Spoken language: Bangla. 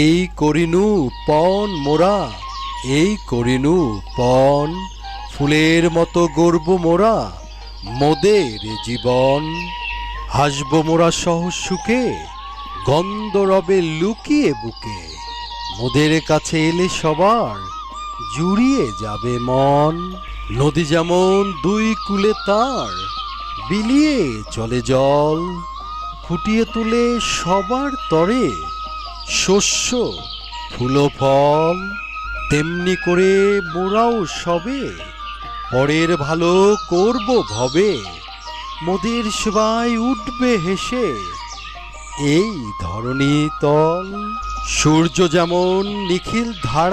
এই করিনু পণ মোরা, এই করিনু পণ, ফুলের মতো গর্ব মোরা মোদের জীবন। হাসব মোরা সহজ সুখে, গন্ধ রবে লুকিয়ে বুকে, মোদের কাছে এলে সবার জুড়িয়ে যাবে মন। নদী যেমন দুই কূলে তার বিলিয়ে চলে জল, ফুটিয়ে তোলে সবার তরে শস্য ফুল ফল। তেমনি করে মোরাও সবে পরের ভালো করব ভবে, মোদের সেবায় উঠবে হেসে এই ধরণী তল। সূর্য যেমন নিখিল ধারা